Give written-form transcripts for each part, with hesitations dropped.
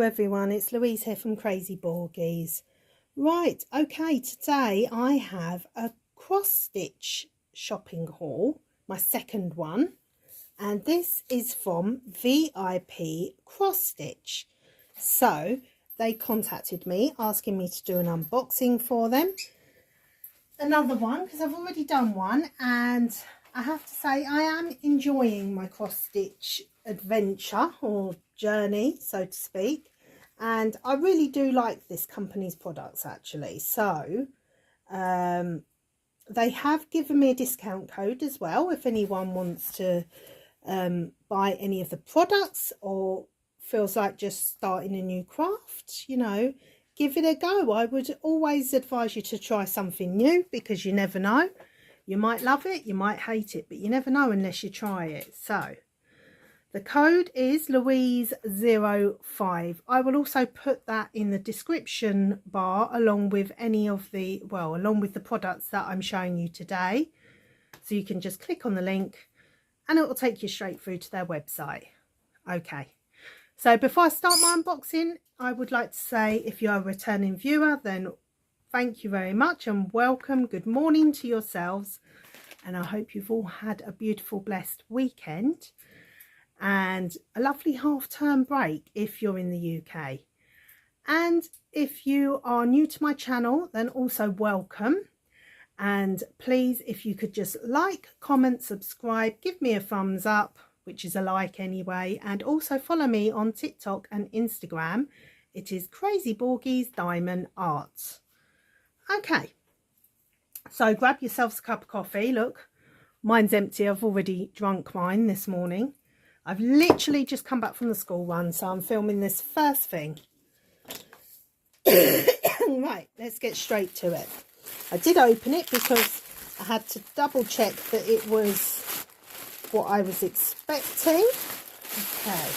everyone, it's Louise here from Crazy Borgies. Right, okay, today I have a cross-stitch shopping haul, my second one, and this is from VIP Cross Stitch. So they contacted me asking me to do an unboxing for them. Another one, because I've already done one, and I have to say I am enjoying my cross-stitch adventure or journey, so to speak, and I really do like this company's products actually. So they have given me a discount code as well if anyone wants to buy any of the products or feels like just starting a new craft, you know, give it a go. I would always advise you to try something new, because you never know. You might love it, you might hate it, but you never know unless you try it. So the code is Louise05. I will also put that in the description bar along with any of the, well, along with the products that I'm showing you today. So you can just click on the link and it will take you straight through to their website. Okay. So before I start my unboxing, I would like to say, if you're a returning viewer, then thank you very much and welcome. Good morning to yourselves. And I hope you've all had a beautiful, blessed weekend and a lovely half-term break if you're in the UK. And if you are new to my channel, then also welcome. And please, if you could just like, comment, subscribe, give me a thumbs up, which is a like anyway, and also follow me on TikTok and Instagram. It is Crazy Borgies Diamond Arts. Okay, so grab yourselves a cup of coffee. Look, mine's empty. I've already drunk mine this morning. I've literally just come back from the school run, so I'm filming this first thing. Right, let's get straight to it. I did open it because I had to double check that it was what I was expecting. Okay,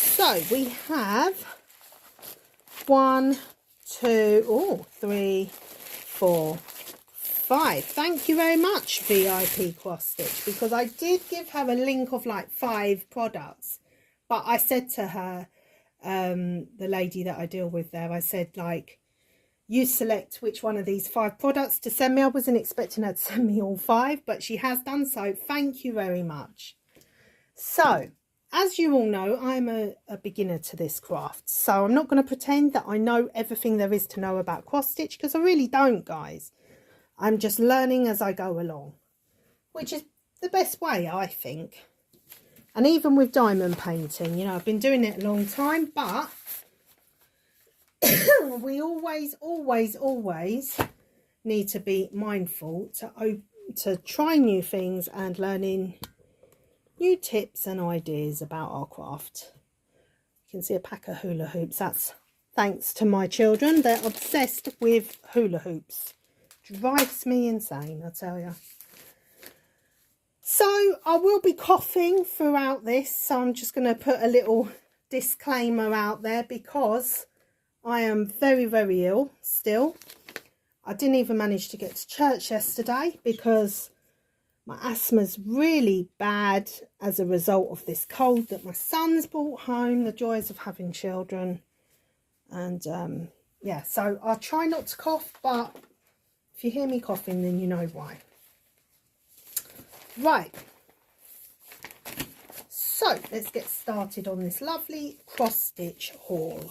so we have 1, 2, 3, 4, 5. Thank you very much, VIP Cross Stitch, because I did give her a link of like 5 products, but I said to her, the lady that I deal with there, I said, like, you select which one of these 5 products to send me. I wasn't expecting her to send me all 5, but she has done so. Thank you very much. So as you all know, I'm a beginner to this craft, so I'm not going to pretend that I know everything there is to know about cross stitch, because I really don't, guys. I'm just learning as I go along, which is the best way, I think. And even with diamond painting, you know, I've been doing it a long time, but we always need to be mindful to try new things and learning new tips and ideas about our craft. You can see a pack of hula hoops. That's thanks to my children. They're obsessed with hula hoops. Drives me insane, I tell you. So I will be coughing throughout this, so I'm just going to put a little disclaimer out there, because I am very ill still. I didn't even manage to get to church yesterday because my asthma's really bad as a result of this cold that my son's brought home, the joys of having children. And yeah, so I'll try not to cough, but if you hear me coughing, then you know why. Right, so let's get started on this lovely cross stitch haul.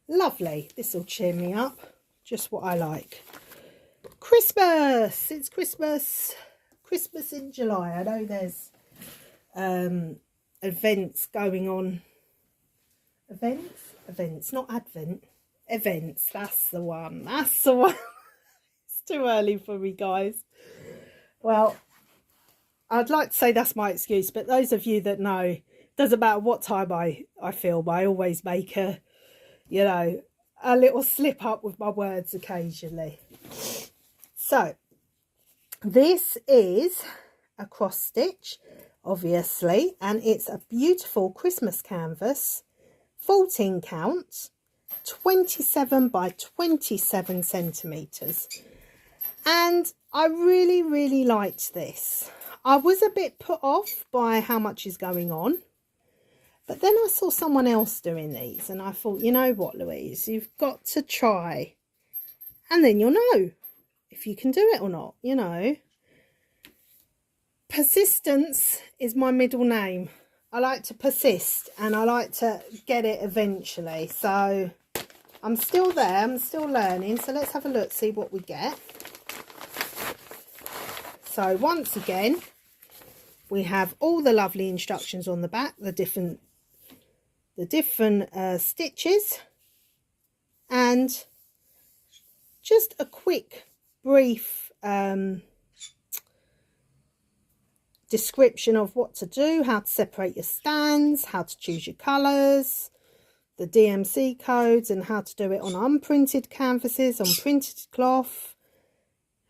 Lovely, this will cheer me up, just what I like. Christmas, it's Christmas in July. I know there's events going on. Events, not Advent. Events, that's the one. It's too early for me, guys. Well, I'd like to say that's my excuse, but those of you that know, doesn't matter what time I film, I always make a, you know, a little slip up with my words occasionally. So this is a cross stitch, obviously, and it's a beautiful Christmas canvas, 14 count, 27 by 27 centimeters. And I really liked this. I was a bit put off by how much is going on. But then I saw someone else doing these and I thought, you know what, Louise, you've got to try. And then you'll know if you can do it or not, you know. Persistence is my middle name. I like to persist and I like to get it eventually. So I'm still there, I'm still learning. So let's have a look, see what we get. So once again, we have all the lovely instructions on the back, the different stitches, and just a quick brief description of what to do, how to separate your stands, how to choose your colours, the DMC codes, and how to do it on unprinted canvases, on printed cloth,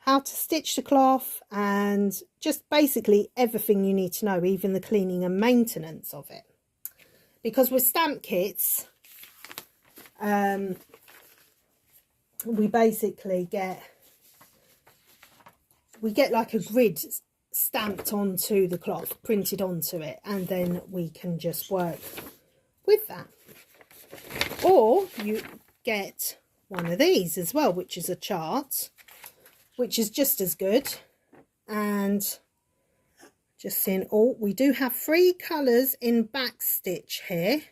how to stitch the cloth, and just basically everything you need to know, even the cleaning and maintenance of it. Because with stamp kits, we basically get like a grid stamped onto the cloth, printed onto it, and then we can just work with that. Or you get one of these as well, which is a chart, which is just as good. And just seeing, oh, we do have 3 colours in back stitch here,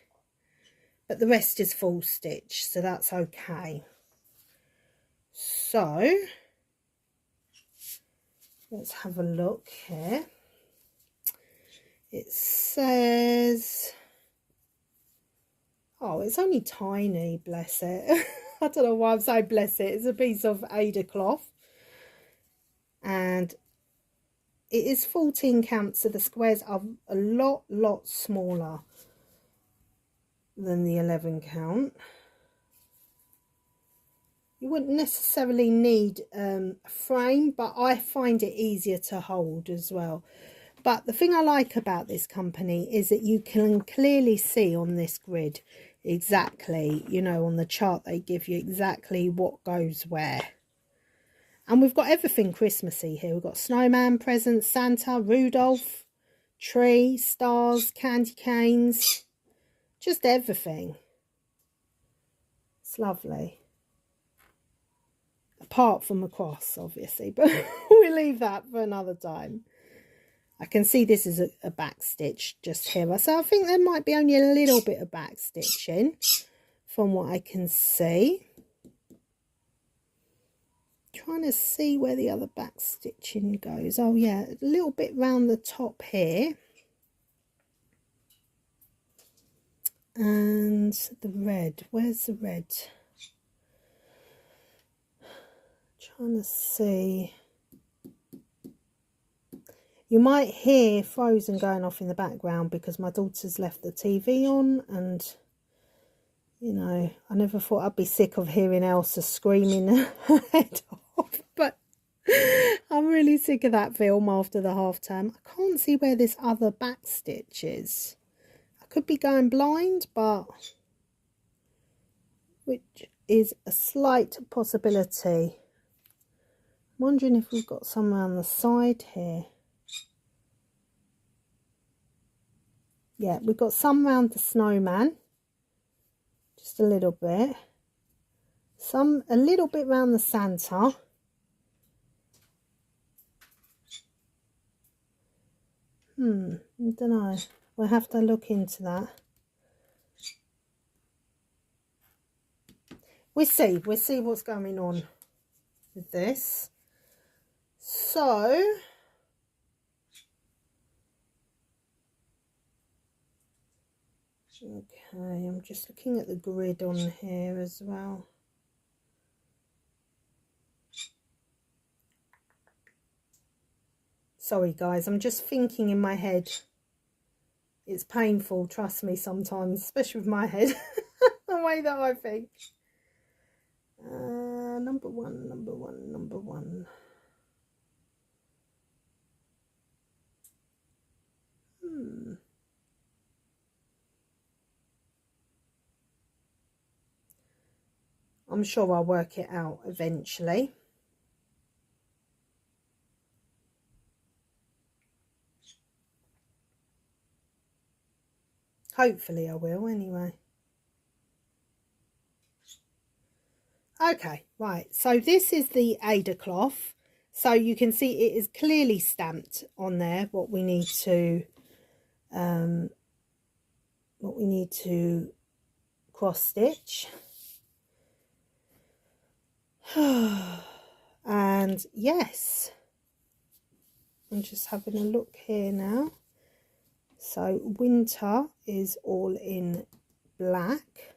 but the rest is full stitch, so that's okay. So let's have a look here. It says, oh, it's only tiny, bless it. I don't know why I'm saying bless it. It's a piece of Ada cloth, and it is 14 count, so the squares are a lot smaller than the 11 count. You wouldn't necessarily need a frame, but I find it easier to hold as well. But the thing I like about this company is that you can clearly see on this grid exactly, you know, on the chart they give you exactly what goes where. And we've got everything Christmassy here. We've got snowman, presents, Santa, Rudolph, tree, stars, candy canes, just everything. It's lovely. Apart from a cross, obviously, but we'll leave that for another time. I can see this is a back stitch just here. So I think there might be only a little bit of back stitching from what I can see. Trying to see where the other back stitching goes. Oh yeah, a little bit round the top here, and the red, where's the red? Trying to see. You might hear Frozen going off in the background because my daughter's left the TV on, and you know, I never thought I'd be sick of hearing Elsa screaming her head off, but I'm really sick of that film after the half term. I can't see where this other back stitch is. I could be going blind, but which is a slight possibility. I'm wondering if we've got some around the side here. Yeah, we've got some around the snowman. Just a little bit. A little bit around the Santa. I don't know. We'll have to look into that. We'll see what's going on with this. So okay, I'm just looking at the grid on here as well. Sorry guys, I'm just thinking in my head. It's painful, trust me, sometimes, especially with my head, the way that I think. Number one. I'm sure I'll work it out eventually. Hopefully I will anyway. Okay, right, so this is the Ada cloth. So you can see it is clearly stamped on there what we need to cross stitch. And yes, I'm just having a look here now. So winter is all in black,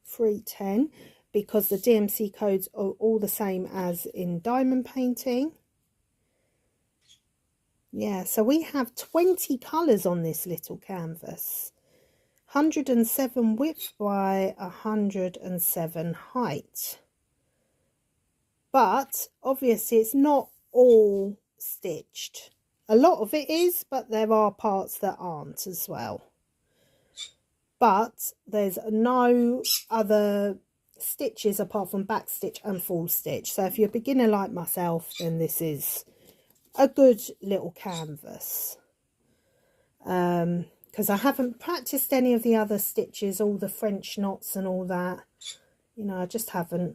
310, because the DMC codes are all the same as in diamond painting. Yeah, so we have 20 colours on this little canvas. 107 width by 107 height. But obviously it's not all stitched. A lot of it is, but there are parts that aren't as well. But there's no other stitches apart from back stitch and full stitch. So if you're a beginner like myself, then this is a good little canvas. Because I haven't practiced any of the other stitches, all the French knots and all that. You know, I just haven't.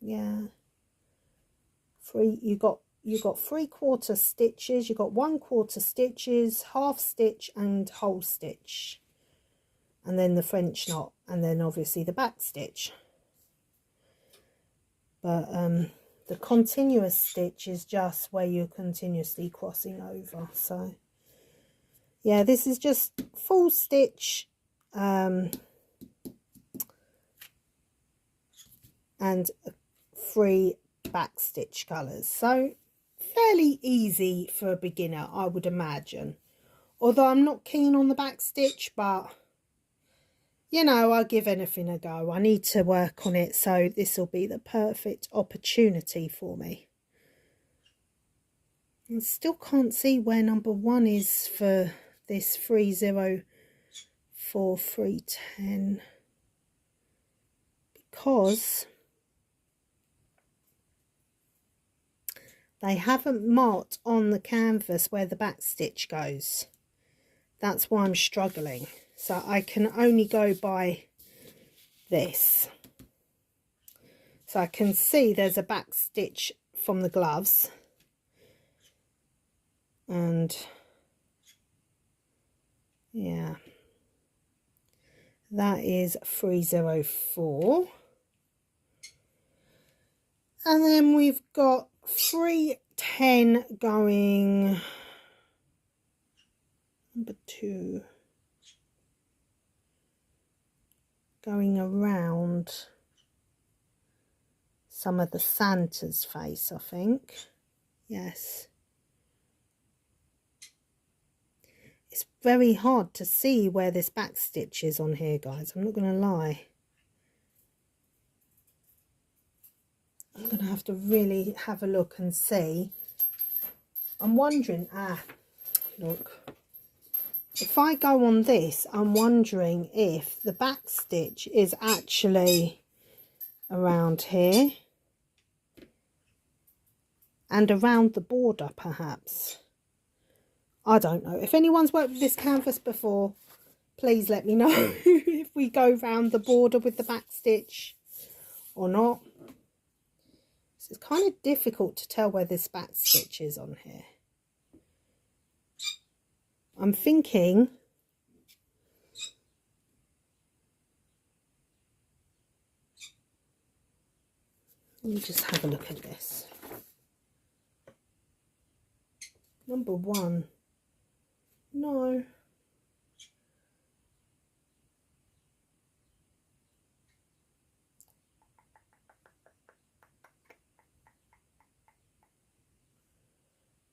Yeah. You got 3/4 stitches, you got 1/4 stitches, half stitch and whole stitch, and then the French knot, and then obviously the back stitch. But the continuous stitch is just where you're continuously crossing over. So yeah, this is just full stitch and 3 back stitch colours. So fairly easy for a beginner, I would imagine. Although I'm not keen on the back stitch, but you know, I'll give anything a go. I need to work on it, so this will be the perfect opportunity for me. I still can't see where number 1 is for this 304310, because they haven't marked on the canvas where the back stitch goes. That's why I'm struggling. So I can only go by this. So I can see there's a back stitch from the gloves. And yeah, that is 304. And then we've got 310 going number 2, going around some of the Santa's face, I think. Yes. It's very hard to see where this back stitch is on here, guys. I'm not going to lie. I'm going to have to really have a look and see. I'm wondering, look. If I go on this, I'm wondering if the back stitch is actually around here and around the border, perhaps. I don't know. If anyone's worked with this canvas before, please let me know if we go round the border with the back stitch or not. So it's kind of difficult to tell where this back stitch is on here. I'm thinking let me just have a look at this. Number 1. No.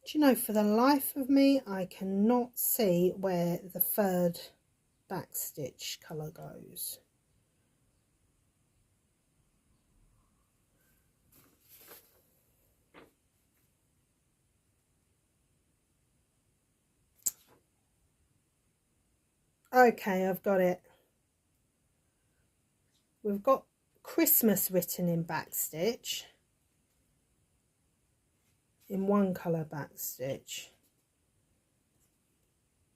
Do you know, for the life of me, I cannot see where the 3rd back stitch colour goes. Okay, I've got it. We've got Christmas written in back stitch, in 1 colour back stitch.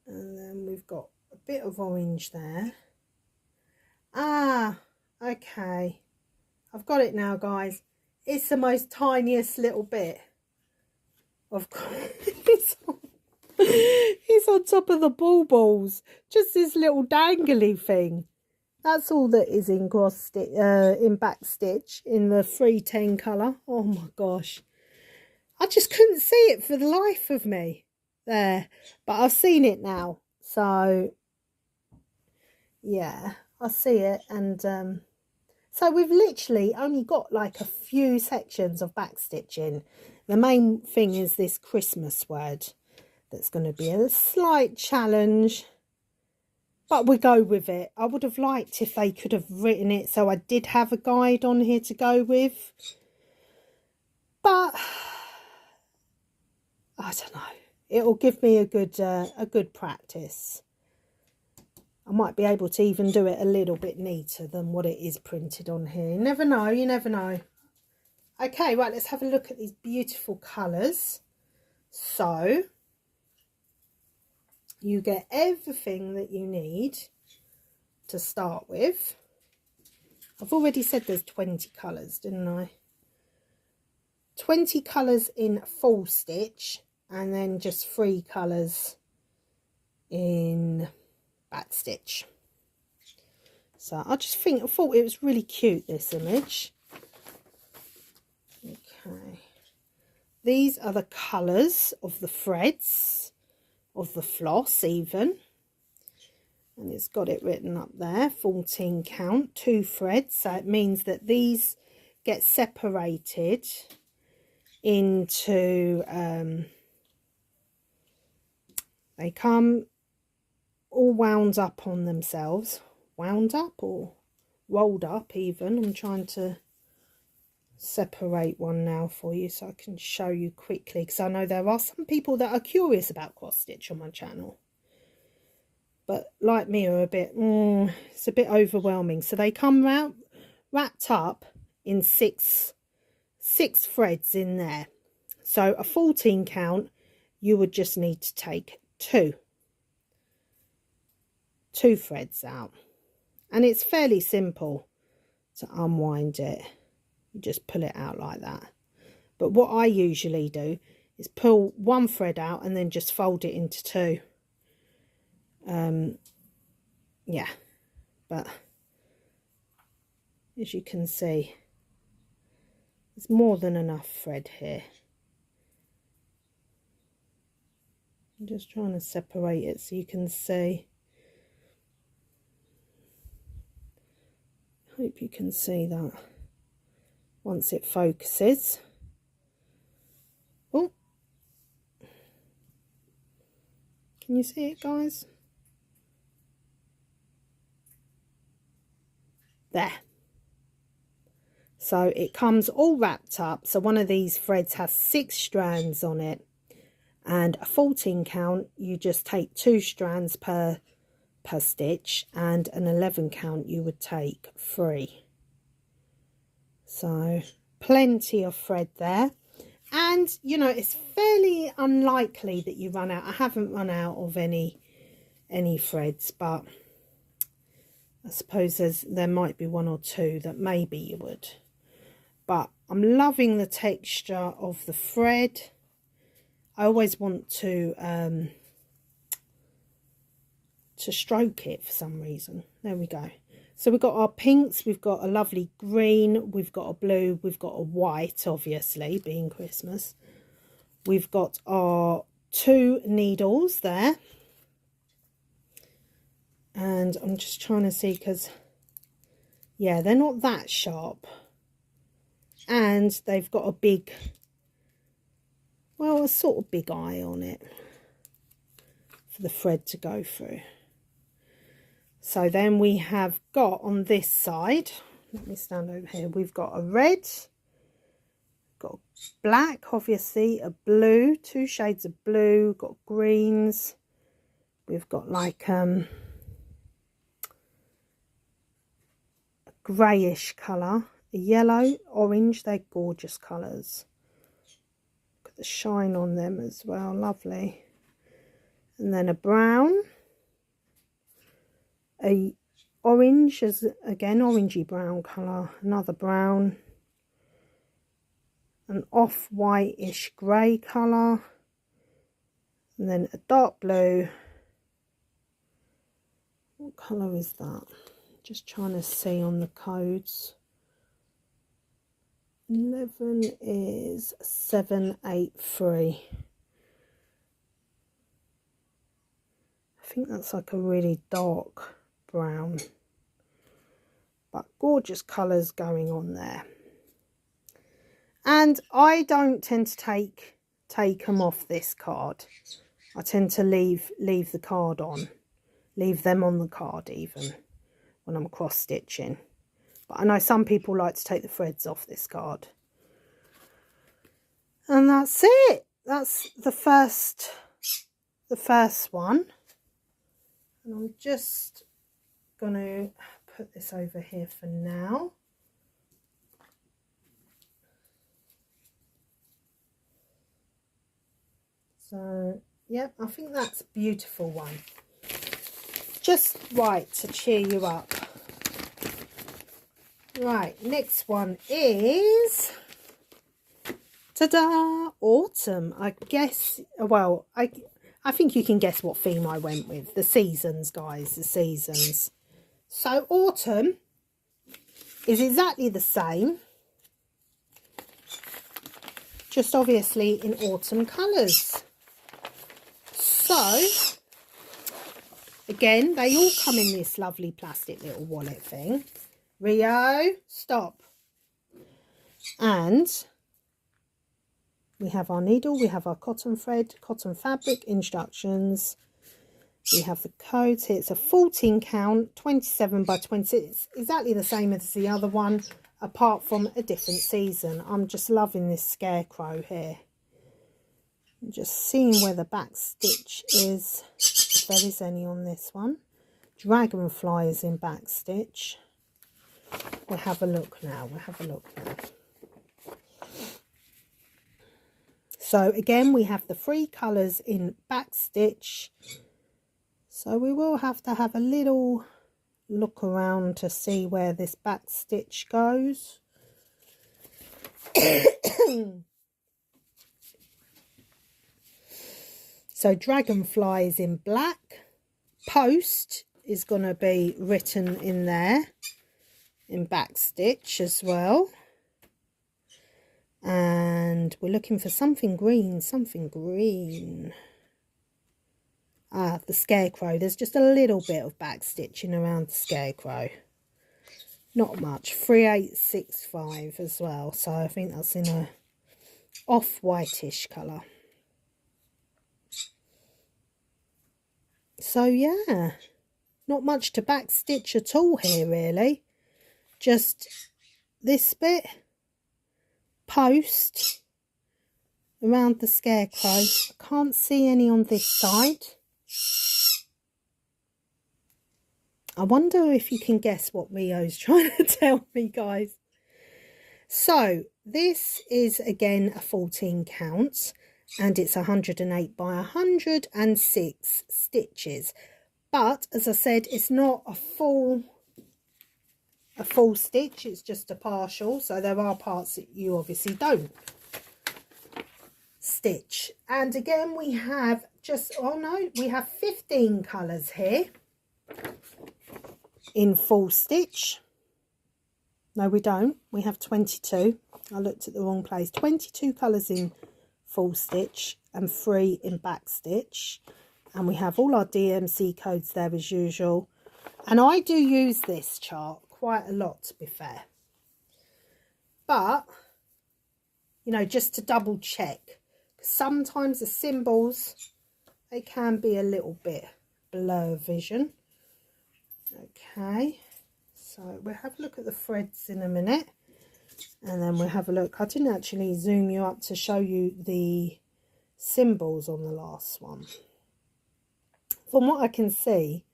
And then we've got a bit of orange there. Ah, okay. I've got it now, guys. It's the most tiniest little bit. Of course, it's on top of the balls. Just this little dangly thing. That's all that is in in back stitch in the 310 colour. Oh my gosh. I just couldn't see it for the life of me there. But I've seen it now. So, yeah, I see it. And so we've literally only got like a few sections of back stitching. The main thing is this Christmas word. That's going to be a slight challenge. But we go with it. I would have liked if they could have written it so I did have a guide on here to go with. But I don't know. It'll give me a good practice. I might be able to even do it a little bit neater than what it is printed on here. You never know. You never know. Okay, right. Let's have a look at these beautiful colours. So you get everything that you need to start with. I've already said there's 20 colours, didn't I? 20 colours in full stitch, and then just 3 colours in back stitch. So I thought it was really cute, this image. Okay. These are the colours of the threads, of the floss even, and it's got it written up there, 14 count, 2 threads, so it means that these get separated into they come all wound up on themselves, wound up or rolled up even. I'm trying to separate one now for you so I can show you quickly, because I know there are some people that are curious about cross stitch on my channel, but like me are a bit it's a bit overwhelming. So they come wrapped up in six threads in there. So a 14 count, you would just need to take two threads out, and it's fairly simple to unwind it. You just pull it out like that. But what I usually do is pull one thread out and then just fold it into 2. Yeah, but as you can see, there's more than enough thread here. I'm just trying to separate it so you can see. I hope you can see that once it focuses. Oh, can you see it, guys? There. So it comes all wrapped up. So one of these threads has 6 strands on it, and a 14 count, you just take 2 strands per stitch, and an 11 count you would take 3. So plenty of thread there. And you know, it's fairly unlikely that you run out. I haven't run out of any threads, but I suppose there might be 1 or 2 that maybe you would. But I'm loving the texture of the thread. I always want to stroke it for some reason. There we go. So we've got our pinks, we've got a lovely green, we've got a blue, we've got a white, obviously, being Christmas. We've got our 2 needles there. And I'm just trying to see, because, yeah, they're not that sharp. And they've got a big, well, a sort of big eye on it for the thread to go through. So then we have got on this side, let me stand over here, we've got a red, got black, obviously, a blue, 2 shades of blue, got greens, we've got like a greyish colour, a yellow, orange. They're gorgeous colours. Look at the shine on them as well, lovely. and then a brown, a orange, as again orangey brown colour, another brown, an off-whitish grey colour, and then a dark blue. What colour is that? Just trying to see on the codes. 11 is 783. I think that's like a really dark brown, but gorgeous colours going on there. And I don't tend to take them off this card. I tend to leave the card on, leave them on the card even when I'm cross stitching. But I know some people like to take the threads off this card. And that's it. That's the first one. And I'm just going to put this over here for now. So, yeah, I think that's a beautiful one. Just right to cheer you up. Right, next one is, ta-da, autumn. I guess, well, I think you can guess what theme I went with. The seasons, guys, the seasons. So autumn is exactly the same, just obviously in autumn colours. So, again, they all come in this lovely plastic little wallet thing. Rio, stop. And we have our needle, we have our cotton thread, cotton fabric, instructions. We have the codes here. It's a 14 count, 27 by 20. It's exactly the same as the other one, apart from a different season. I'm just loving this scarecrow here. I'm just seeing where the back stitch is, if there is any on this one. Dragonfly is in back stitch. We'll have a look now. So again, we have the 3 colours in back stitch. So we will have to have a little look around to see where this back stitch goes. So Dragonfly is in black. Post is going to be written in there in back stitch as well. And we're looking for something green, Ah, the scarecrow. There's just a little bit of back stitching around the scarecrow. Not much. 3865 as well. So I think that's in a off-whitish colour. So yeah, not much to back stitch at all here really. Just this bit, post around the scarecrow. I can't see any on this side. I wonder if you can guess what Rio's trying to tell me, guys. So this is again a 14 count and it's 108 by 106 stitches. But as I said, it's not a full stitch, it's just a partial. So there are parts that you obviously don't stitch. And again, we have we have 15 colours here in full stitch. No, we don't. We have 22. I looked at the wrong place. 22 colours in full stitch and 3 in back stitch. And we have all our DMC codes there as usual. And I do use this chart quite a lot, to be fair. But, you know, just to double check. Sometimes the symbols, they can be a little bit blur vision. Okay, so we'll have a look at the threads in a minute. And then we'll have a look. I didn't actually zoom you up to show you the symbols on the last one. From what I can see,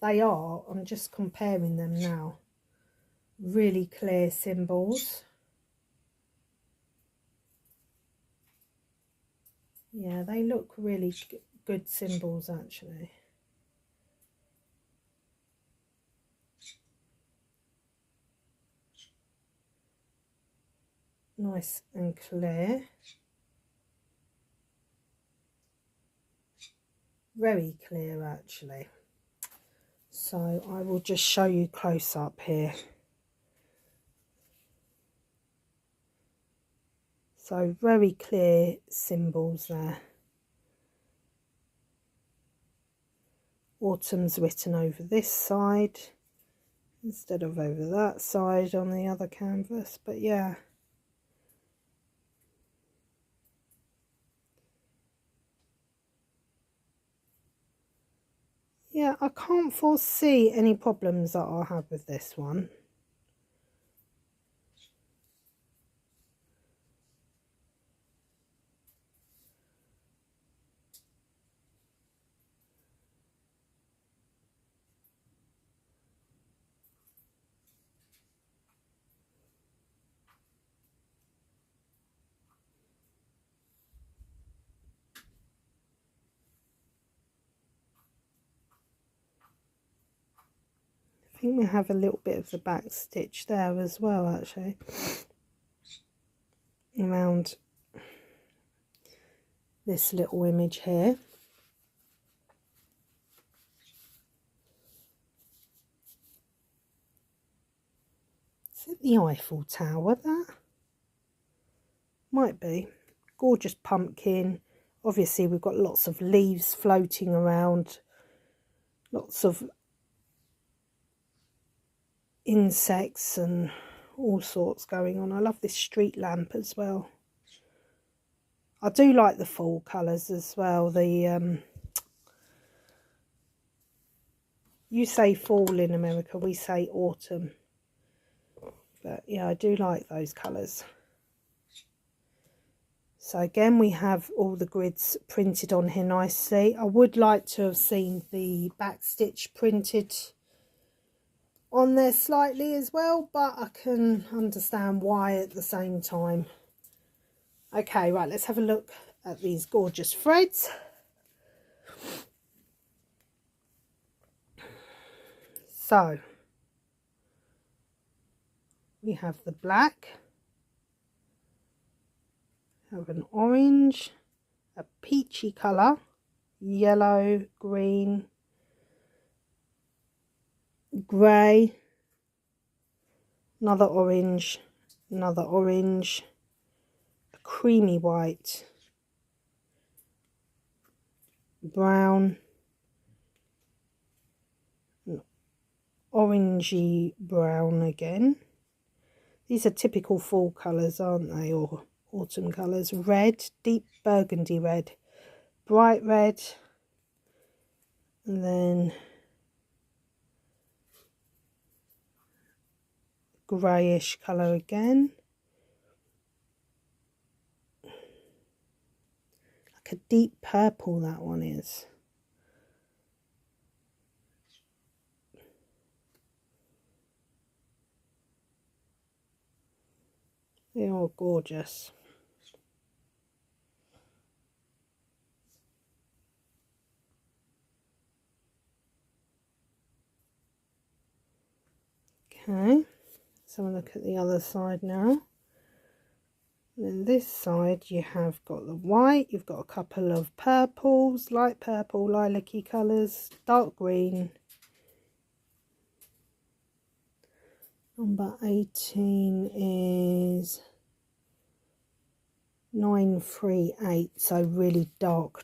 they are, I'm just comparing them now, really clear symbols. Yeah, they look really good symbols actually. Nice and clear. Very clear actually. So I will just show you close up here. So very clear symbols there. Autumn's written over this side instead of over that side on the other canvas, but yeah. Yeah, I can't foresee any problems that I'll have with this one. I think we have a little bit of the back stitch there as well actually, around this little image here. Is it the Eiffel Tower, that? Might be. Gorgeous pumpkin. Obviously we've got lots of leaves floating around, lots of insects and all sorts going on. I love this street lamp as well. I do like the fall colours as well. The you say fall in America, we say autumn. But yeah, I do like those colours. So again, we have all the grids printed on here nicely. I would like to have seen the back stitch printed on there slightly as well, but I can understand why at the same time. Okay, right, let's have a look at these gorgeous threads. So we have the black, have an orange, a peachy colour, yellow, green, grey, another orange, a creamy white, brown, orangey brown again. These are typical fall colours, aren't they, or autumn colours. Red, deep burgundy red, bright red, and then greyish colour again. Like a deep purple, that one is. They're all gorgeous. Okay, let's have a look at the other side now. And then this side you have got the white, you've got a couple of purples, light purple, lilac-y colours, dark green. Number 18 is 938, so really dark.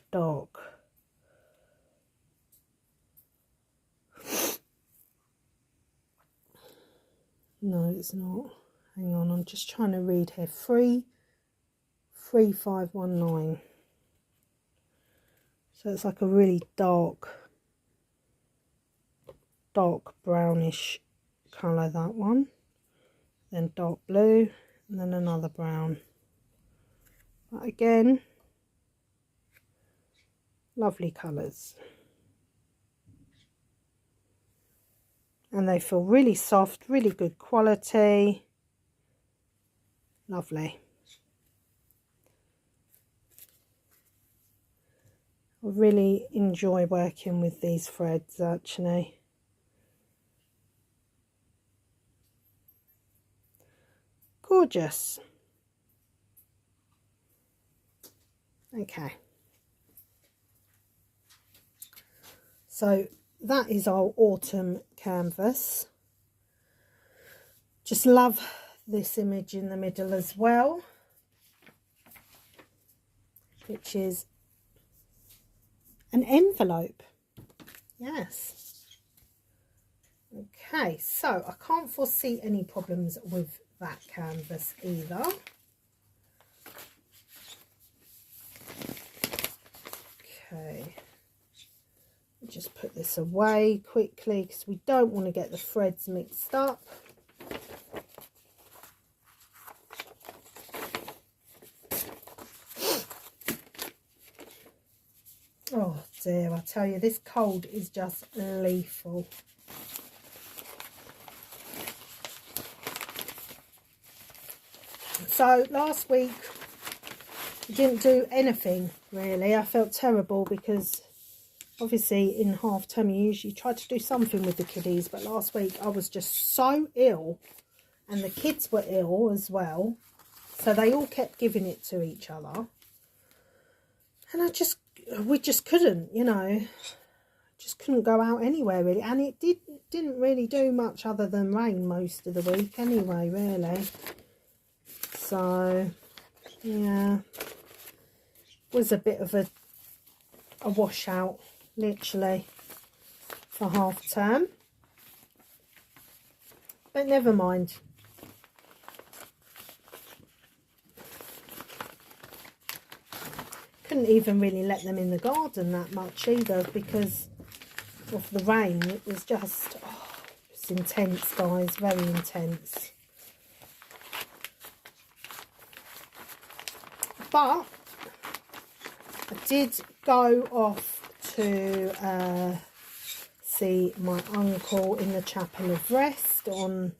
No, it's not. Hang on, I'm just trying to read here. 33519. So it's like a really dark brownish colour, that one. Then dark blue, and then another brown. But again, lovely colours. And they feel really soft, really good quality. Lovely. really enjoy working with these threads actually. Gorgeous. Okay. So that is our autumn canvas. Just love this image in the middle as well, which is an envelope. Yes. Okay, so I can't foresee any problems with that canvas either. Okay, just put this away quickly because we don't want to get the threads mixed up. Oh dear, I tell you, this cold is just lethal. So last week I didn't do anything really. I felt terrible because obviously in half term you usually try to do something with the kiddies, but last week I was just so ill and the kids were ill as well, so they all kept giving it to each other, and we just couldn't, you know, just couldn't go out anywhere really, and it didn't really do much other than rain most of the week anyway really. So yeah, it was a bit of a washout literally for half term, but never mind. Couldn't even really let them in the garden that much either because of the rain. It was just, oh, it's intense guys, very intense. But I did go off to see my uncle in the Chapel of Rest on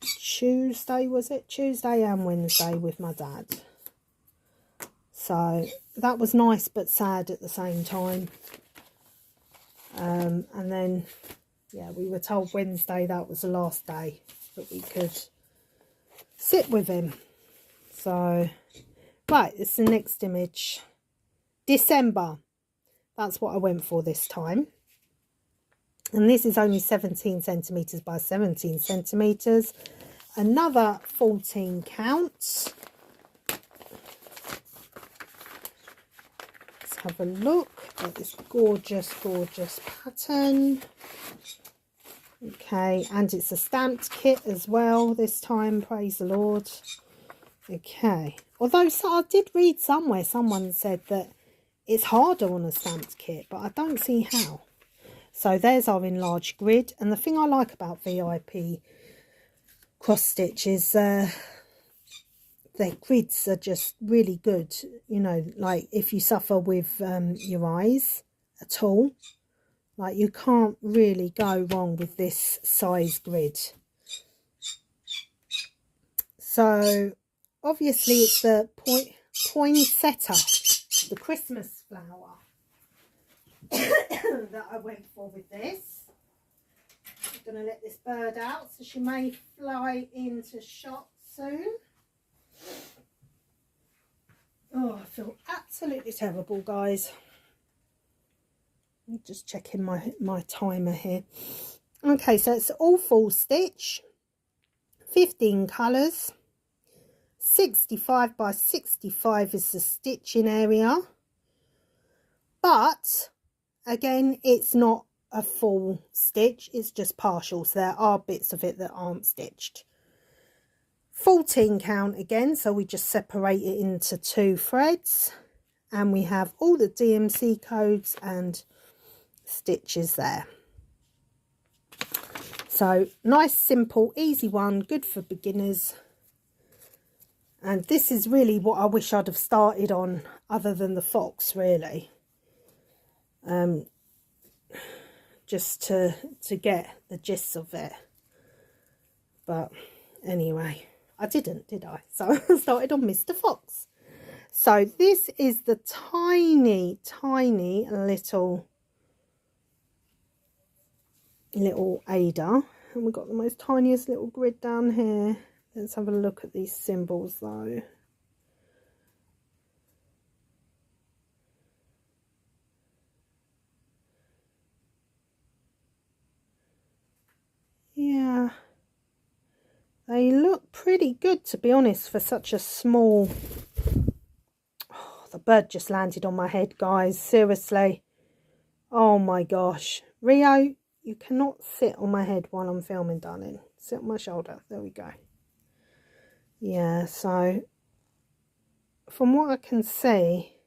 Tuesday, was it? Tuesday and Wednesday with my dad. So that was nice but sad at the same time. And then, yeah, we were told Wednesday that was the last day that we could sit with him. So, right, it's the next image. December. That's what I went for this time. And this is only 17 centimetres by 17 centimetres. Another 14 count. Let's have a look at this gorgeous, gorgeous pattern. Okay, and it's a stamped kit as well this time, praise the Lord. Okay, although I did read somewhere, someone said that it's harder on a stamped kit, but I don't see how. So there's our enlarged grid, and the thing I like about VIP cross stitch is their grids are just really good. You know, like if you suffer with your eyes at all, like you can't really go wrong with this size grid. So obviously it's the poinsettia, the Christmas flower that I went for with this. I'm going to let this bird out, so she may fly into shot soon. Oh, I feel absolutely terrible, guys. I'm just checking my timer here. Okay, so it's all full stitch, 15 colours, 65 by 65 is the stitching area, but again it's not a full stitch, it's just partial, so there are bits of it that aren't stitched. 14 count again, so we just separate it into 2 threads, and we have all the DMC codes and stitches there. So nice, simple, easy one, good for beginners. And this is really what I wish I'd have started on, other than the fox really, just to get the gist of it. But anyway, I didn't, did I? So I started on Mr. Fox. So this is the tiny little Ada, and we've got the most tiniest little grid down here. Let's have a look at these symbols though. Yeah, they look pretty good, to be honest, for such a small... Oh, the bird just landed on my head, guys, seriously. Oh my gosh. Rio, you cannot sit on my head while I'm filming, darling. Sit on my shoulder. There we go. Yeah, so from what I can see,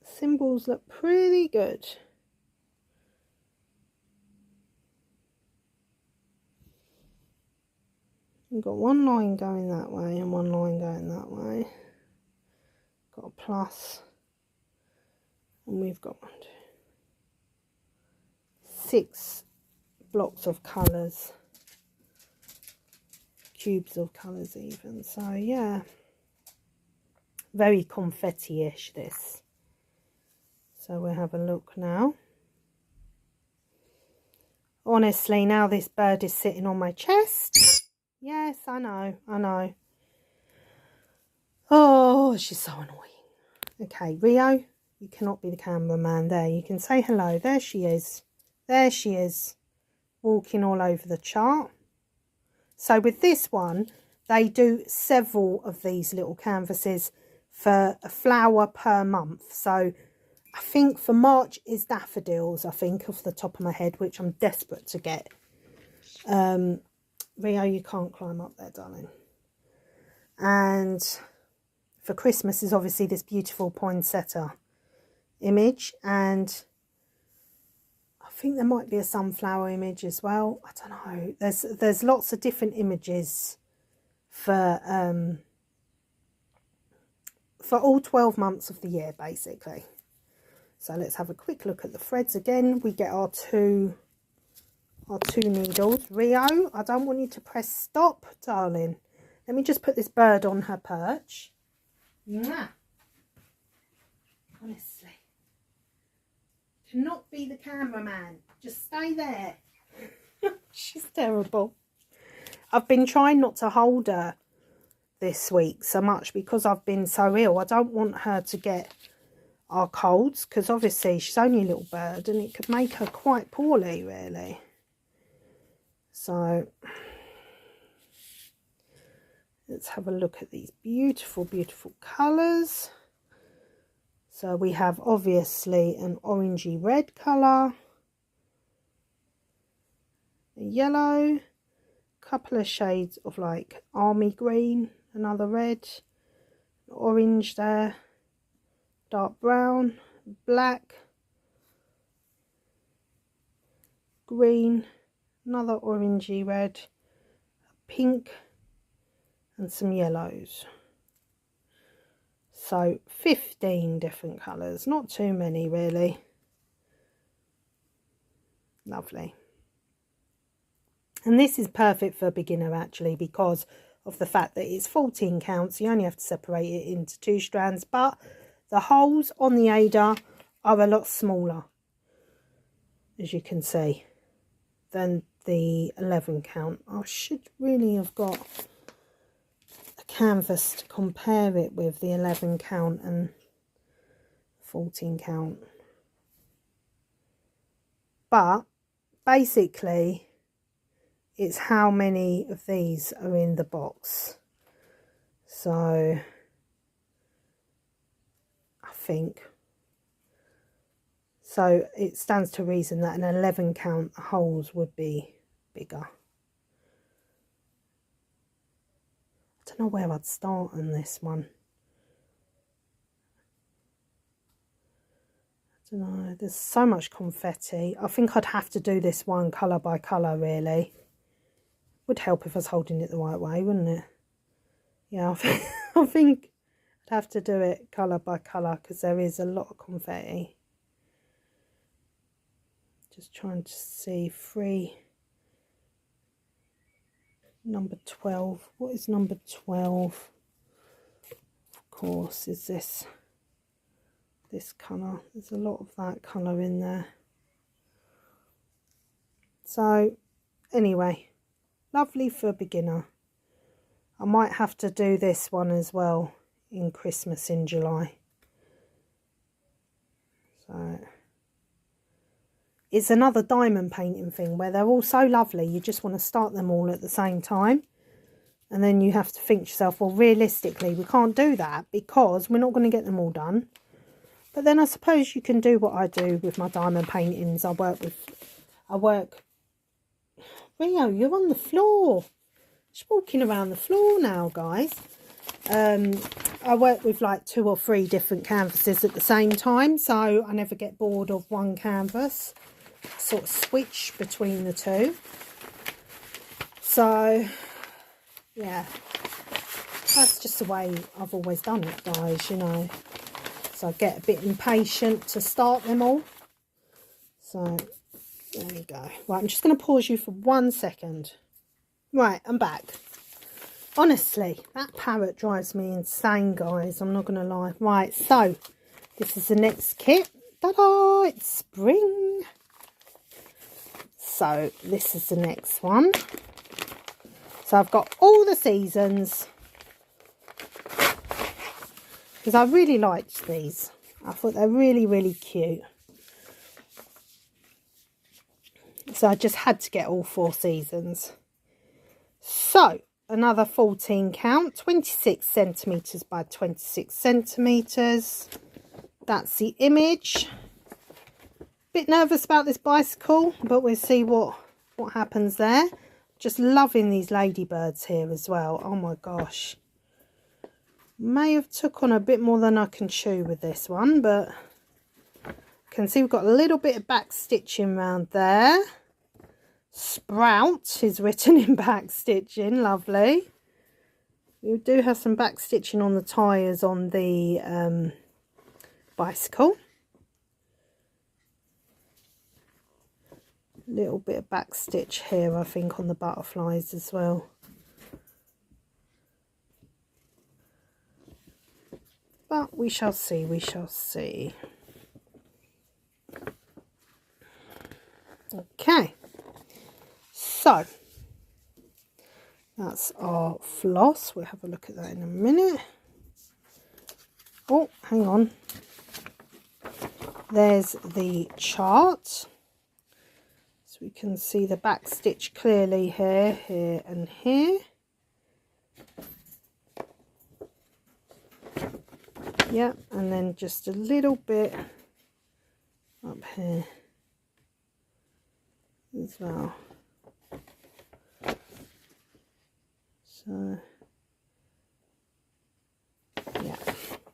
symbols look pretty good. We've got one line going that way and one line going that way. Got a plus, and we've got 6 blocks of colours, cubes of colours even. So yeah, very confetti-ish this. So we'll have a look now. Honestly, now this bird is sitting on my chest. Yes, I know, I know. Oh, she's so annoying. Okay, Rio, you cannot be the cameraman there. You can say hello. There she is. There she is, walking all over the chart. So with this one, they do several of these little canvases for a flower per month. So I think for March is daffodils, I think, off the top of my head, which I'm desperate to get. Rio, you can't climb up there, darling. And for Christmas is obviously this beautiful poinsettia image, and I think there might be a sunflower image as well. I don't know. There's lots of different images for all 12 months of the year, basically. So let's have a quick look at the threads again. We get our two needles. Rio, I don't want you to press stop, darling. Let me just put this bird on her perch. Mwah. Honestly, cannot be the cameraman. Just stay there. She's terrible. I've been trying not to hold her this week so much because I've been so ill. I don't want her to get our colds, because obviously she's only a little bird and it could make her quite poorly, really. So let's have a look at these beautiful colours. So we have obviously an orangey red colour, a yellow, couple of shades of like army green, another red, orange there, dark brown, black, green, another orangey red, pink, and some yellows. So 15 different colours, not too many really. Lovely. And this is perfect for a beginner actually, because of the fact that it's 14 counts. You only have to separate it into 2 strands, but the holes on the Ada are a lot smaller, as you can see, than the 11 count. I should really have got a canvas to compare it with, the 11 count and 14 count. But basically it's how many of these are in the box. So I think so it stands to reason that an 11 count holes would be bigger. I don't know where I'd start on this one. I don't know, there's so much confetti. I think I'd have to do this one colour by colour really. Would help if I was holding it the right way, wouldn't it? Yeah, I think I'd have to do it colour by colour because there is a lot of confetti. Just trying to see 3. number 12. What is number 12? Of course, is this colour. There's a lot of that colour in there. So anyway, lovely for a beginner. I might have to do this one as well in Christmas in July. So it's another diamond painting thing where they're all so lovely, you just want to start them all at the same time. And then you have to think to yourself, well, realistically, we can't do that because we're not going to get them all done. But then I suppose you can do what I do with my diamond paintings. Rio, you're on the floor. Just walking around the floor now, guys. I work with like 2 or 3 different canvases at the same time, so I never get bored of one canvas. Sort of switch between the 2. So yeah, that's just the way I've always done it, guys, you know. So I get a bit impatient to start them all. So there we go. Right, I'm just going to pause you for 1 second. Right, I'm back. Honestly, that parrot drives me insane, guys. I'm not going to lie. Right, so this is the next kit. Ta-da! It's spring. So this is the next one. So I've got all the seasons. Because I really liked these. I thought they're really, really cute. So I just had to get all 4 seasons. So another 14 count, 26 centimetres by 26 centimetres. That's the image. Bit nervous about this bicycle, but we'll see what happens there. Just loving these ladybirds here as well. Oh my gosh. May have took on a bit more than I can chew with this one, but you can see we've got a little bit of back stitching around there. Sprout is written in back stitching, lovely. We do have some back stitching on the tyres on the bicycle. Little bit of back stitch here, I think, on the butterflies as well. But we shall see, we shall see. Okay. So, that's our floss. We'll have a look at that in a minute. Oh, hang on. There's the chart. So we can see the back stitch clearly here, here and here. Yeah, and then just a little bit up here as well. So, yeah,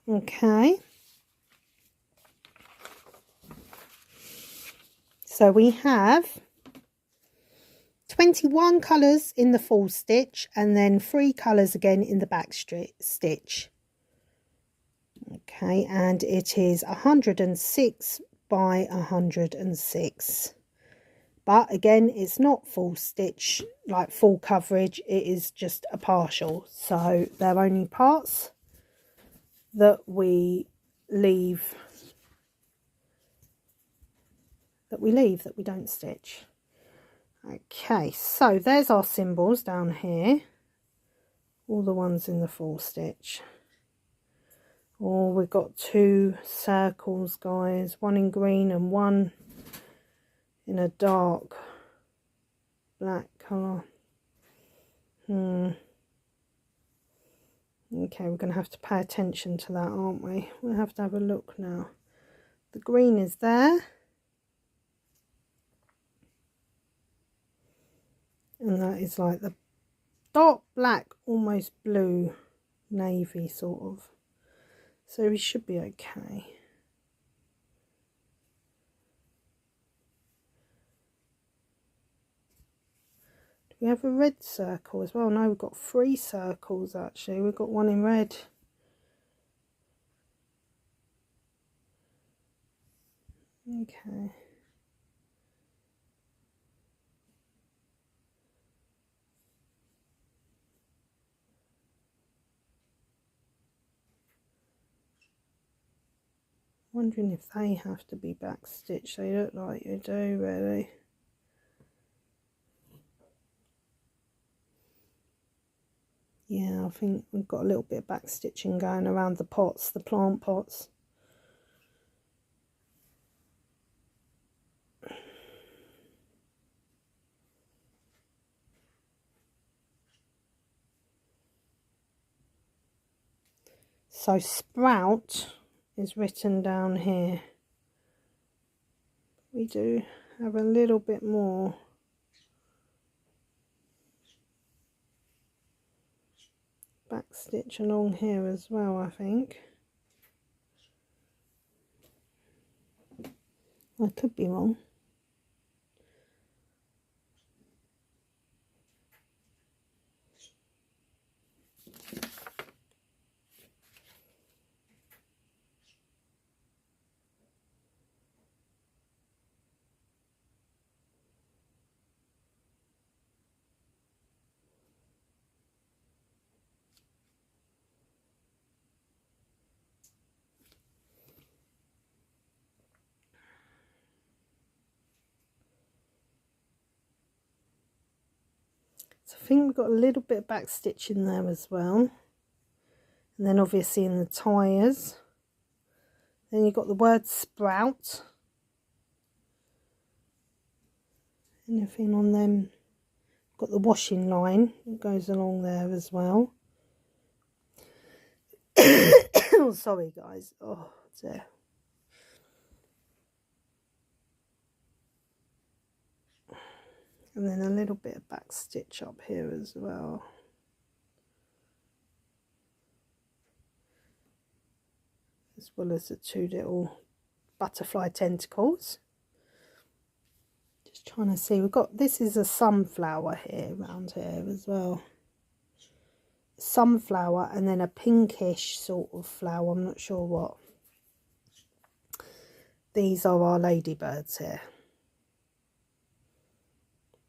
okay. So we have 21 colours in the full stitch and then 3 colours again in the back stitch. Okay, and it is 106 by 106. But again, it's not full stitch, like full coverage, it is just a partial. So they're only parts that we leave, that we don't stitch. Okay, so there's our symbols down here. All the ones in the full stitch. Oh, we've got 2 circles, guys. One in green and one in a dark black colour. Okay, we're going to have to pay attention to that, aren't we? We'll have to have a look now. The green is there. And that is like the dark black, almost blue, navy sort of. So we should be okay. Do we have a red circle as well? No, we've got 3 circles actually. We've got one in red. Okay. Wondering if they have to be backstitched. They look like you do, really. Yeah, I think we've got a little bit of backstitching going around the pots, the plant pots. So sprout is written down here. We do have a little bit more. Backstitch along here as well, I think. I could be wrong. So I think we've got a little bit of backstitch in there as well. And then obviously in the tyres. Then you've got the word sprout. Anything on them. Got the washing line that goes along there as well. Oh, sorry guys. Oh dear. And then a little bit of backstitch up here as well. As well as the two little butterfly tentacles. Just trying to see, we've got, this is a sunflower here, around here as well. Sunflower and then a pinkish sort of flower, I'm not sure what. These are our ladybirds here.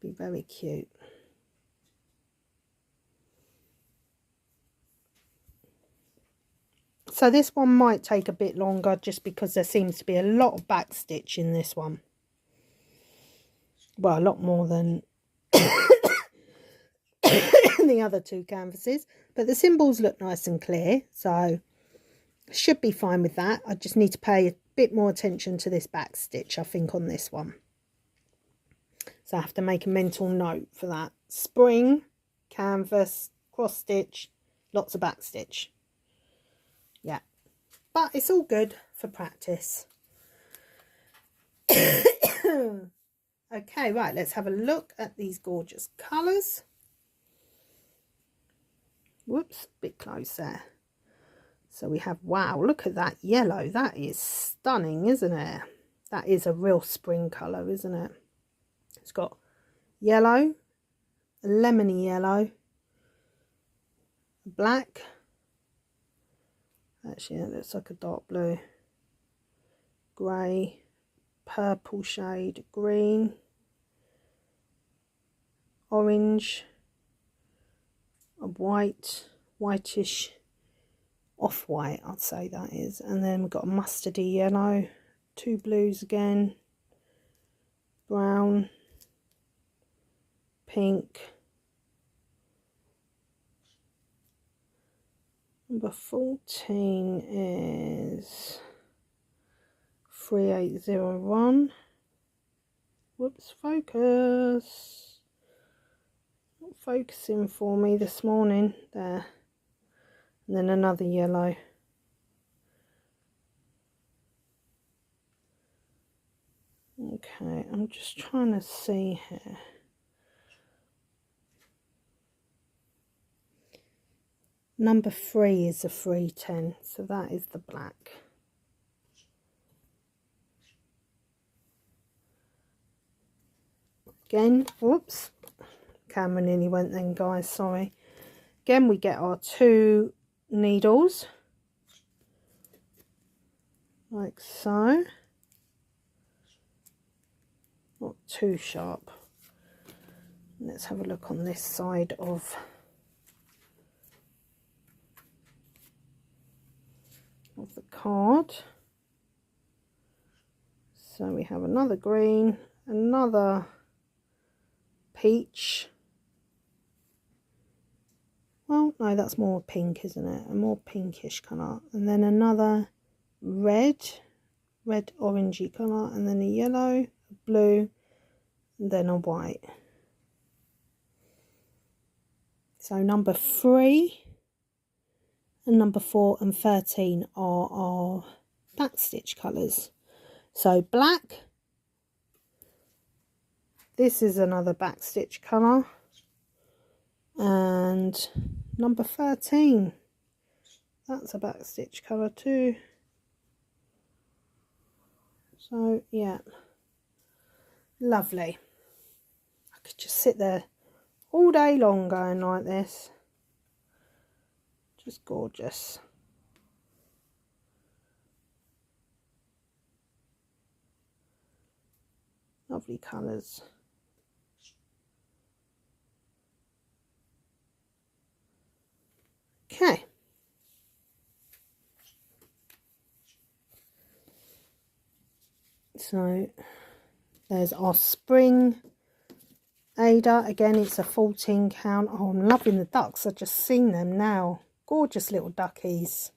Be very cute. So this one might take a bit longer just because there seems to be a lot of backstitch in this one. Well, a lot more than the other two canvases, but the symbols look nice and clear, so should be fine with that. I just need to pay a bit more attention to this backstitch, I think, on this one. So I have to make a mental note for that. Spring, canvas, cross stitch, lots of backstitch. Yeah, but it's all good for practice. Okay, right, let's have a look at these gorgeous colours. Whoops, a bit close there. So we have, wow, look at that yellow. That is stunning, isn't it? That is a real spring colour, isn't it? It's got yellow, lemony yellow, black. Actually, it looks like a dark blue. Grey, purple shade, green, orange, a white, whitish, off-white, I'd say that is. And then we've got a mustardy yellow, two blues again, brown, pink. Number 14 is 3801. Whoops, focus. Not focusing for me this morning. There. And then another yellow. Okay, I'm just trying to see here. Number 3 is a 310, so that is the black. Again, whoops, camera nearly went then, guys, sorry. Again, we get our 2 needles, like so. Not too sharp. Let's have a look on this side of the card. So we have another green, another peach. Well, no, that's more pink, isn't it? A more pinkish colour. And then another red orangey colour, and then a yellow, a blue, and then a white. So number 3 and number 4 and 13 are our backstitch colours. So black, this is another backstitch colour, and number 13, that's a backstitch colour too. So yeah, lovely. I could just sit there all day long going like this. Just gorgeous. Lovely colours. Okay. So there's our spring Ada. Again, it's a 14 count. Oh, I'm loving the ducks. I've just seen them now. Gorgeous little duckies.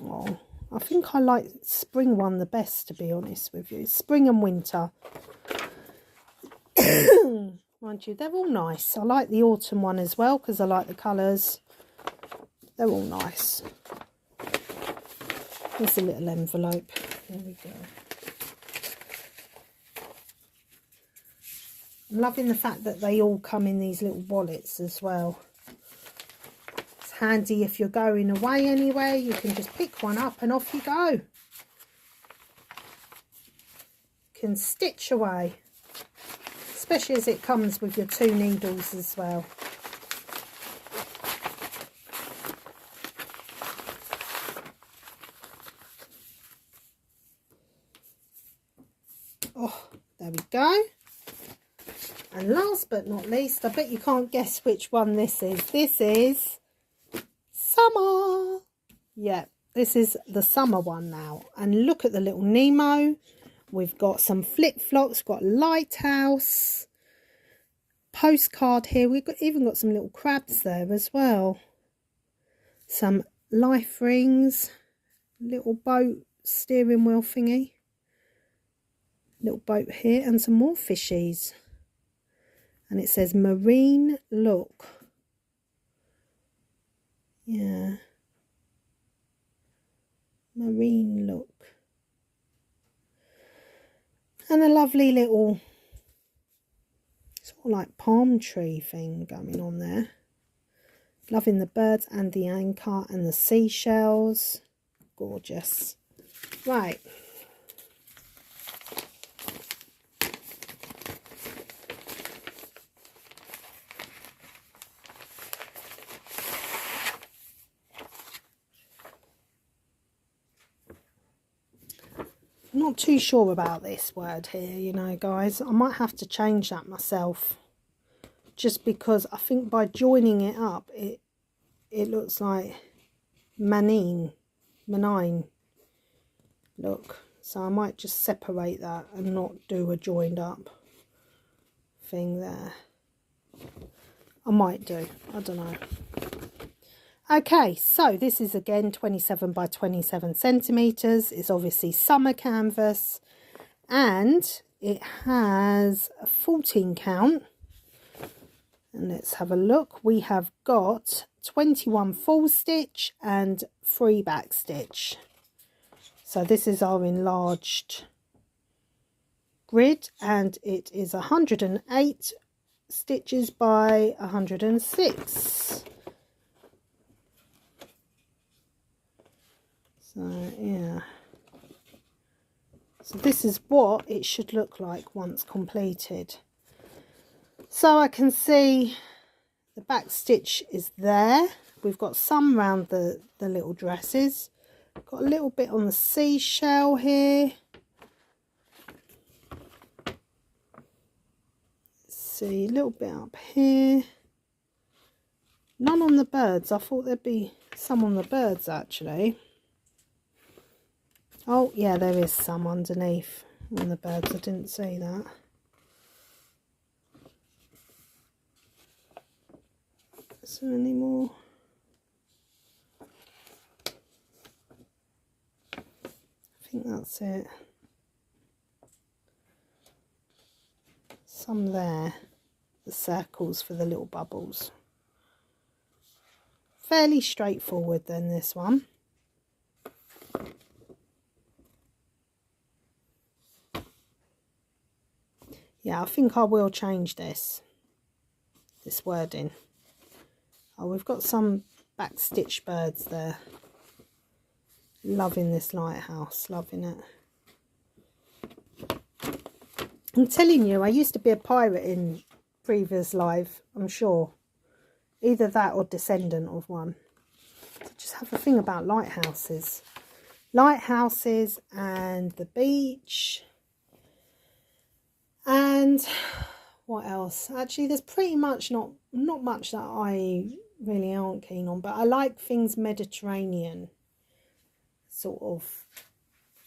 Oh, I think I like spring one the best, to be honest with you. Spring and winter. Mind you, they're all nice. I like the autumn one as well because I like the colours. They're all nice. There's a little envelope. There we go. I'm loving the fact that they all come in these little wallets as well. It's handy if you're going away anywhere. You can just pick one up and off you go. You can stitch away. Especially as it comes with your 2 needles as well. Oh, there we go. And last but not least, I bet you can't guess which one this is. This is summer. Yeah, this is the summer one now. And look at the little Nemo. We've got some flip-flops, got a lighthouse, postcard here. We've even got some little crabs there as well. Some life rings, little boat steering wheel thingy. Little boat here and some more fishies. And it says marine look. Yeah. Marine look. And a lovely little sort of like palm tree thing going on there. Loving the birds and the anchor and the seashells. Gorgeous. Right. Not too sure about this word here, you know, guys. I might have to change that myself, just because I think by joining it up it looks like manine look. So I might just separate that and not do a joined up thing there. I might do, I don't know. Okay, so this is again 27 by 27 centimeters. It's obviously summer canvas, and it has a 14 count. And let's have a look. We have got 21 full stitch and 3 back stitch. So this is our enlarged grid, and it is 108 stitches by 106. So yeah, so this is what it should look like once completed. So I can see the back stitch is there. We've got some round the little dresses. Got a little bit on the seashell here. Let's see, a little bit up here. None on the birds. I thought there'd be some on the birds actually. Oh yeah, there is some underneath on the birds. I didn't see that. Is there any more? I think that's it. Some there. The circles for the little bubbles. Fairly straightforward then, this one. Yeah, I think I will change this wording. Oh, we've got some back stitch birds there. Loving this lighthouse, loving it. I'm telling you, I used to be a pirate in previous life, I'm sure. Either that or descendant of one. So just have a thing about lighthouses. Lighthouses and the beach. And what else? Actually, there's pretty much not much that I really aren't keen on, but I like things Mediterranean. Sort of,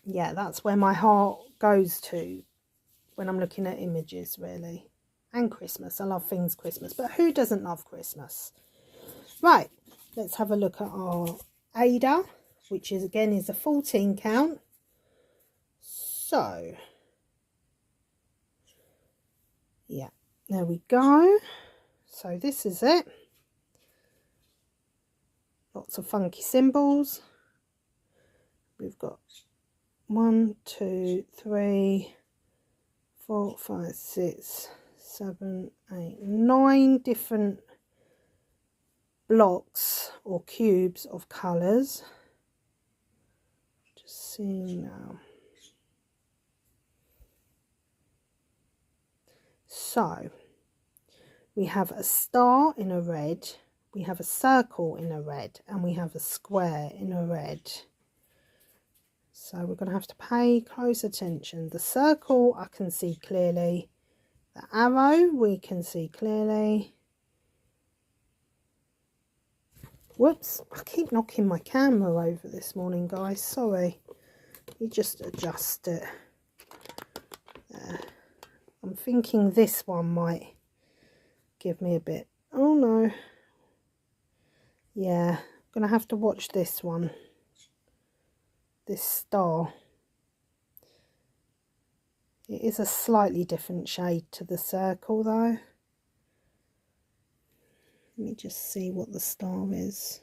yeah, that's where my heart goes to when I'm looking at images, really. And Christmas. I love things Christmas, but who doesn't love Christmas? Right, let's have a look at our Ada, which is again is a 14 count. So yeah, there we go. So this is it. Lots of funky symbols. We've got 1, 2, 3, 4, 5, 6, 7, 8, 9 different blocks or cubes of colours. Just seeing now. So we have a star in a red, we have a circle in a red, and we have a square in a red. So we're going to have to pay close attention. The circle I can see clearly. The arrow we can see clearly. Whoops, I keep knocking my camera over this morning, guys. Sorry. You just adjust it. There. I'm thinking this one might give me a bit. Oh no. Yeah, I'm going to have to watch this one. This star. It is a slightly different shade to the circle though. Let me just see what the star is.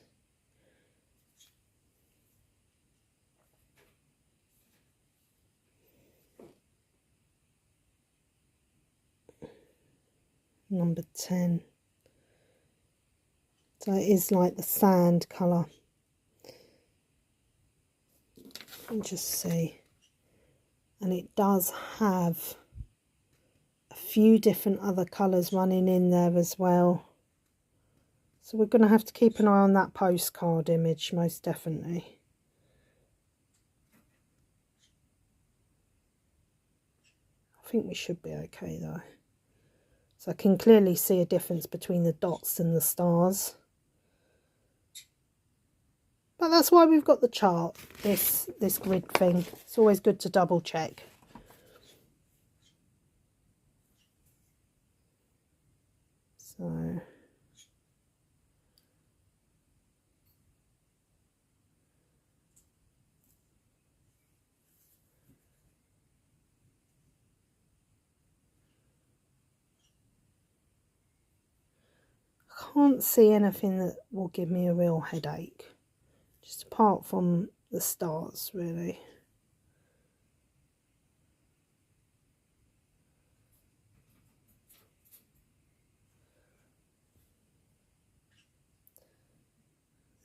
Number 10. So it is like the sand colour. Let me just see. And it does have a few different other colours running in there as well. So we're going to have to keep an eye on that postcard image, most definitely. I think we should be okay though. So I can clearly see a difference between the dots and the stars. But that's why we've got the chart, this grid thing. It's always good to double check. So I can't see anything that will give me a real headache. Just apart from the stars, really.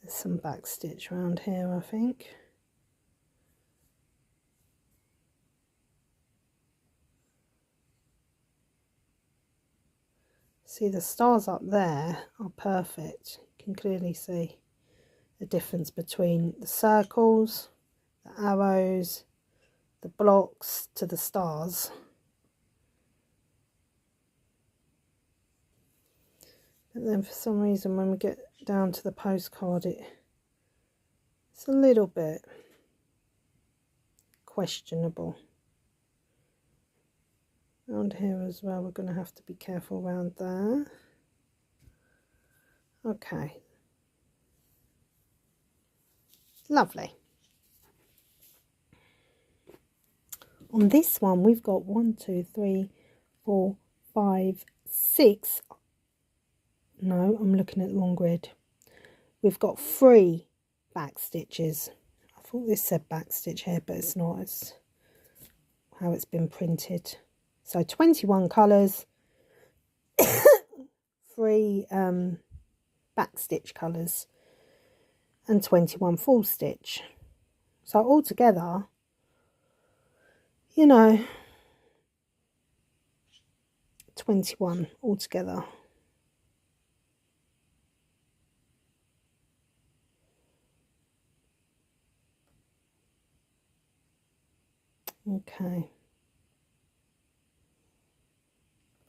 There's some back stitch around here, I think. See, the stars up there are perfect. You can clearly see the difference between the circles, the arrows, the blocks to the stars. But then for some reason when we get down to the postcard it's a little bit questionable. Around here as well, we're going to have to be careful around there. Okay. Lovely. On this one, we've got 1, 2, 3, 4, 5, 6. No, I'm looking at the wrong grid. We've got 3 back stitches. I thought this said back stitch here, but it's not. It's how it's been printed. So 21 colours, 3 back stitch colours, and 21 full stitch. So altogether, you know, 21 altogether. Okay.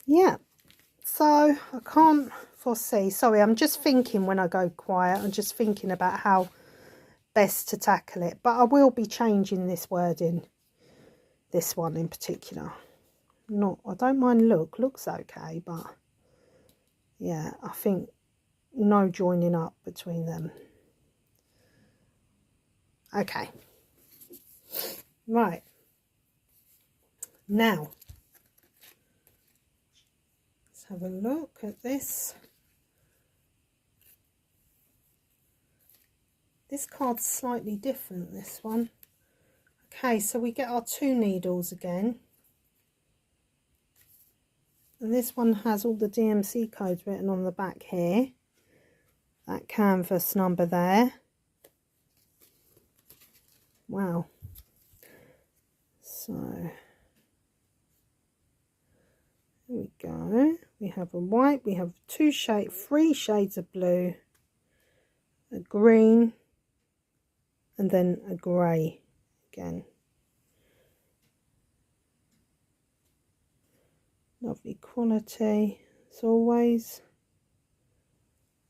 Yeah, so I can't foresee. Sorry, I'm just thinking when I go quiet. I'm just thinking about how best to tackle it. But I will be changing this wording. This one in particular. I don't mind looks okay, but yeah, I think no joining up between them. Okay. Right. Now, let's have a look at this. This card's slightly different, this one. Okay, so we get our 2 needles again. And this one has all the DMC codes written on the back here. That canvas number there. Wow. So, here we go. We have a white, we have 3 shades of blue, a green, and then a grey again. Lovely quality as always.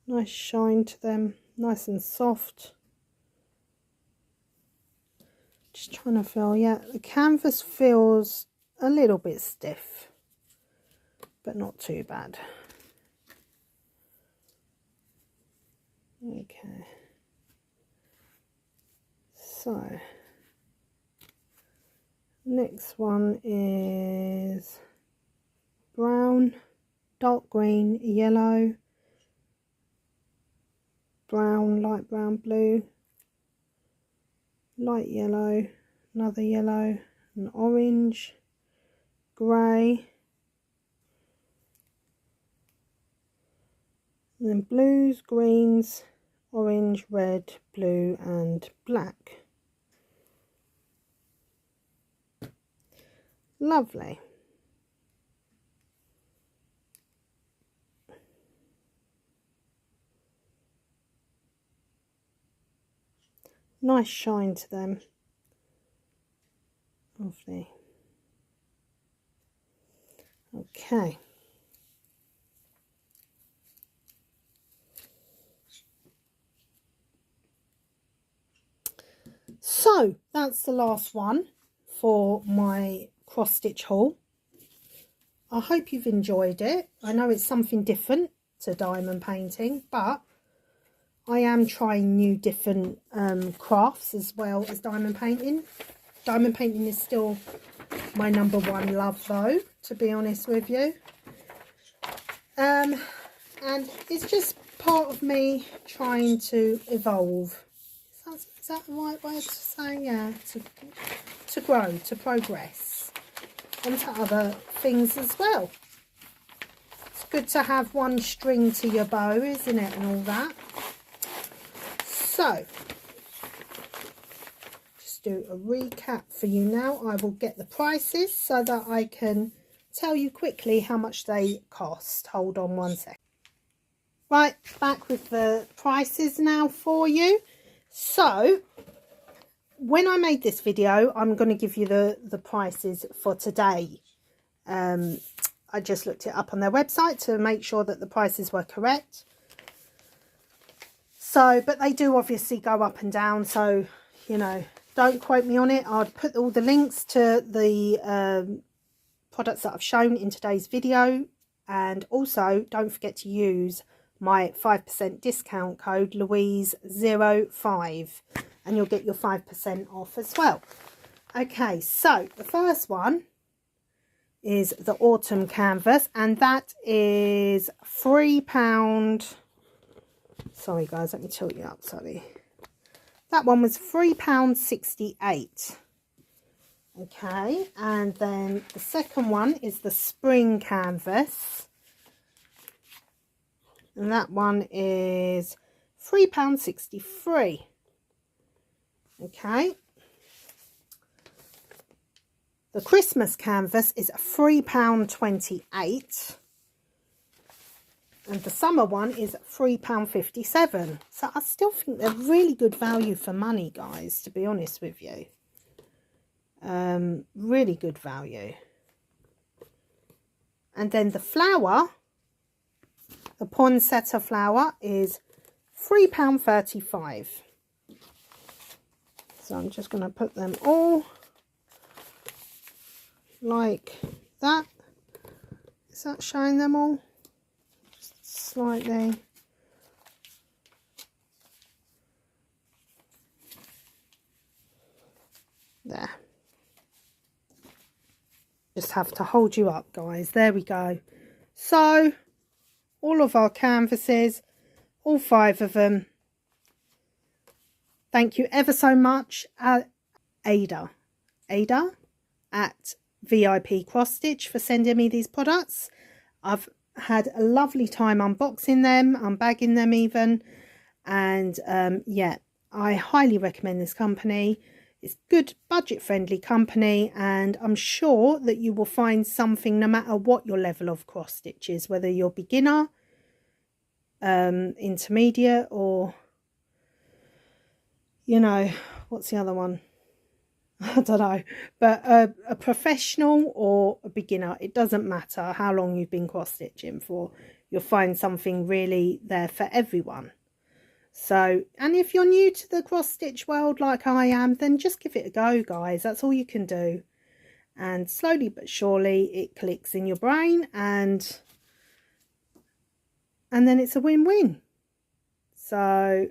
Nice shine to them, nice and soft. Just trying to feel, yeah, the canvas feels a little bit stiff, but not too bad. Okay. So, next one is brown, dark green, yellow, brown, light brown, blue, light yellow, another yellow, an orange, grey, and then blues, greens, orange, red, blue and black. Lovely. Nice shine to them. Lovely. Okay. So that's the last one for my cross stitch haul. I hope you've enjoyed it. I know it's something different to diamond painting, but I am trying new different crafts as well as diamond painting. Diamond painting is still my #1 love though, to be honest with you. And it's just part of me trying to evolve. Is that the right way to say? Yeah, to grow, to progress, and to other things as well. It's good to have one string to your bow, isn't it, and all that. So, just do a recap for you now. I will get the prices so that I can tell you quickly how much they cost. Hold on one second. Right, back with the prices now for you. So, when I made this video, I'm going to give you the prices for today. I just looked it up on their website to make sure that the prices were correct. So, but they do obviously go up and down. So, you know, Don't quote me on it. I'd put all the links to the products that I've shown in today's video, and also don't forget to use my 5% discount code Louise05 and you'll get your 5% off as well. Okay, so the first one is the autumn canvas, and that is £3. Sorry guys, let me tilt you up, sorry. That one was £3.68. Okay, and then the second one is the spring canvas, and that one is £3.63. Okay, the Christmas canvas is £3.28, and the summer one is £3.57. So I still think they're really good value for money, guys, to be honest with you. Really good value. And then the flower, the poinsettia flower, is £3.35. So I'm just going to put them all like that. Is that showing them all? Just slightly. There. Just have to hold you up, guys. There we go. So all of our canvases, all 5 of them. Thank you ever so much, Ada at VIP Cross Stitch, for sending me these products. I've had a lovely time unboxing them, unbagging them even, and yeah, I highly recommend this company. It's good, budget friendly company, and I'm sure that you will find something no matter what your level of cross stitch is, whether you're beginner, intermediate, or, you know, what's the other one? I don't know, but a professional or a beginner, it doesn't matter how long you've been cross stitching for, you'll find something really there for everyone. So, and if you're new to the cross stitch world like I am, then just give it a go, guys. That's all you can do, and slowly but surely it clicks in your brain, and then it's a win-win. So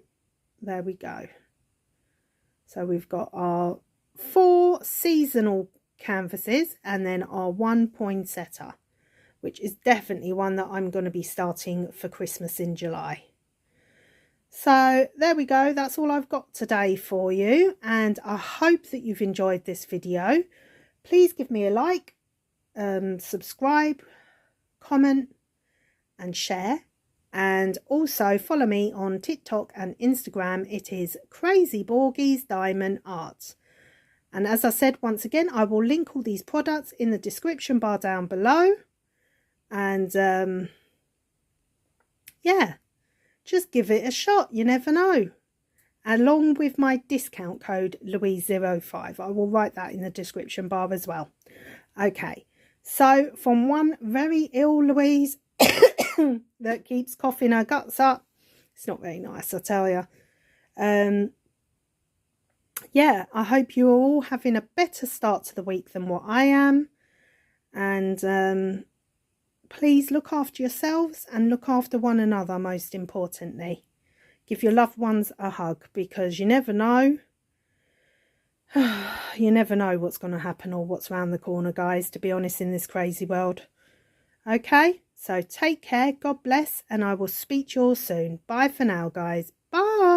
there we go. So we've got our 4 seasonal canvases and then our 1 poinsettia, which is definitely one that I'm going to be starting for Christmas in July. So there we go. That's all I've got today for you, and I hope that you've enjoyed this video. Please give me a like, subscribe, comment and share, and also follow me on TikTok and Instagram. It is Crazy Borgies Diamond Art. And as I said, once again, I will link all these products in the description bar down below. And yeah, just give it a shot. You never know. Along with my discount code Louise05. I will write that in the description bar as well. Okay, so from one very ill Louise that keeps coughing her guts up. It's not very nice, I tell you. Yeah, I hope you're all having a better start to the week than what I am. And please look after yourselves and look after one another, most importantly. Give your loved ones a hug, because you never know. You never know what's going to happen or what's around the corner, guys, to be honest, in this crazy world. Okay, so take care, God bless, and I will speak to you all soon. Bye for now, guys. Bye.